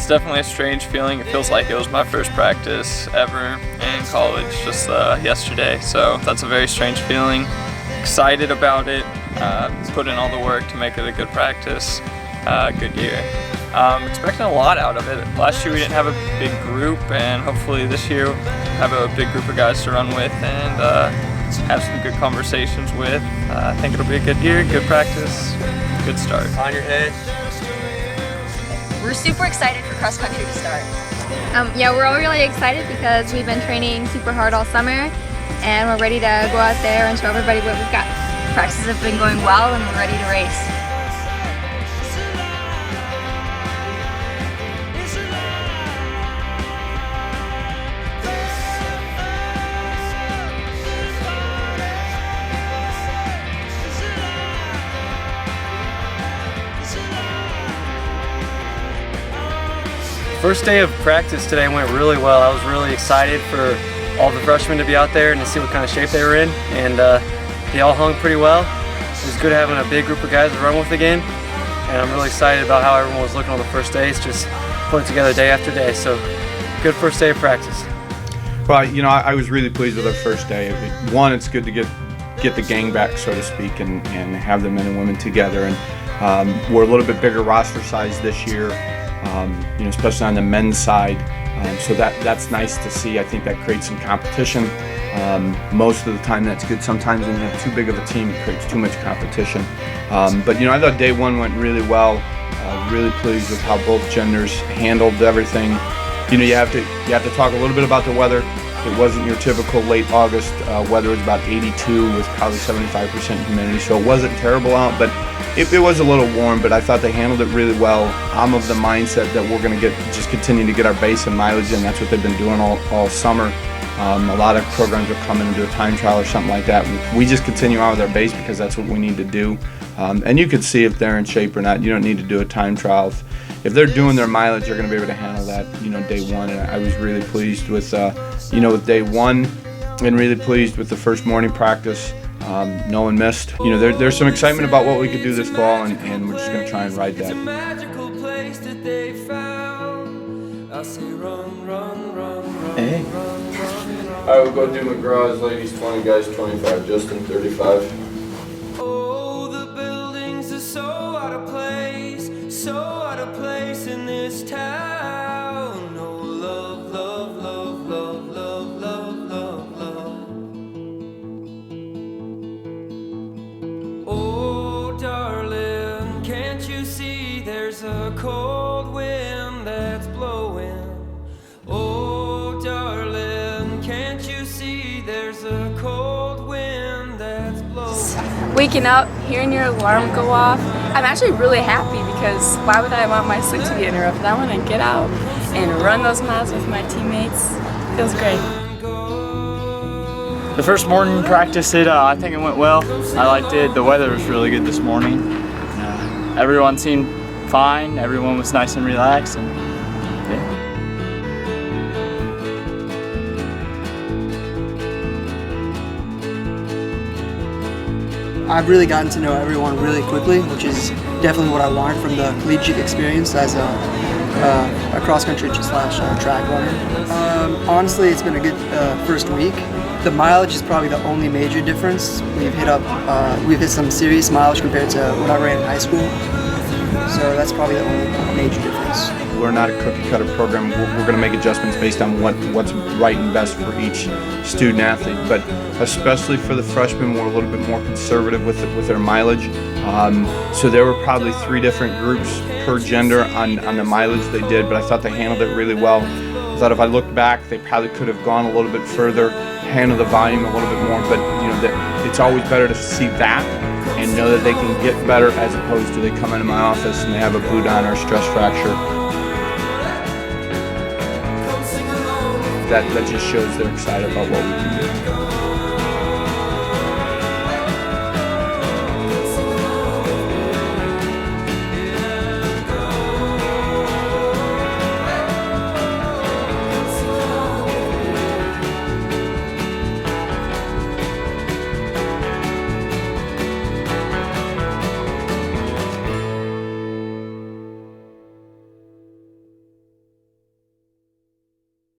definitely a strange feeling. It feels like it was my first practice ever in college just yesterday, so that's a very strange feeling. Excited about it, put in all the work to make it a good practice, good year. Expecting a lot out of it. Last year we didn't have a big group, and hopefully this year have a big group of guys to run with and have some good conversations with. I think it'll be a good year, good practice, good start. On your head. We're super excited for cross country to start. Yeah, we're all really excited because we've been training super hard all summer and we're ready to go out there and show everybody what we've got. Practices have been going well and we're ready to race. First day of practice today went really well. I was really excited for all the freshmen to be out there and to see what kind of shape they were in, and they all hung pretty well. It was good having a big group of guys to run with again, and I'm really excited about how everyone was looking on the first day. It's just putting it together day after day, so good first day of practice. Well, you know, I was really pleased with our first day. One, it's good to get the gang back, so to speak, and have the men and women together. And we're a little bit bigger roster size this year. You know, especially on the men's side, so that's nice to see. I think that creates some competition. Most of the time that's good. Sometimes when you have too big of a team, it creates too much competition. But you know, I thought day one went really well. Really pleased with how both genders handled everything. You know, you have to talk a little bit about the weather. It wasn't your typical late August weather. It was about 82 with probably 75% humidity, so it wasn't terrible out, but it was a little warm, but I thought they handled it really well. I'm of the mindset that we're going to just continue to get our base and mileage in. That's what they've been doing all summer. A lot of programs will come in and do a time trial or something like that. We just continue on with our base because that's what we need to do. And you could see if they're in shape or not. You don't need to do a time trial. If they're doing their mileage, they're going to be able to handle that, you know, day one. And I was really pleased with, you know, with day one, and really pleased with the first morning practice. No one missed. You know, there's some excitement about what we could do this fall, and we're just going to try and ride that. Hey. I will go do McGraw's ladies 20, guys 25, Justin 35. Oh, the buildings are so out of place in this town. Oh, love, love, love, love, love, love, love, love. Oh, darling, can't you see there's a cold wind that's blowing? Oh, darling, can't you see there's a cold wind that's blowing? Waking up, hearing your alarm go off, I'm actually really happy because why would I want my sleep to be interrupted? I want to get out and run those miles with my teammates. Feels great. The first morning practice, I think it went well. I liked it. The weather was really good this morning. Everyone seemed fine. Everyone was nice and relaxed. And, yeah. I've really gotten to know everyone really quickly, which is definitely what I learned from the collegiate experience as a cross-country / track runner. Honestly, it's been a good first week. The mileage is probably the only major difference. We've hit some serious mileage compared to when I ran in high school. So that's probably the only major difference. We're not a cookie-cutter program. We're going to make adjustments based on what's right and best for each student-athlete. But especially for the freshmen, we're a little bit more conservative with their mileage. So there were probably 3 different groups per gender on the mileage they did, but I thought they handled it really well. I thought if I look back, they probably could have gone a little bit further, handled the volume a little bit more. But you know, it's always better to see that and know that they can get better as opposed to they come into my office and they have a boot on or a stress fracture. That just shows they're excited about what we can do.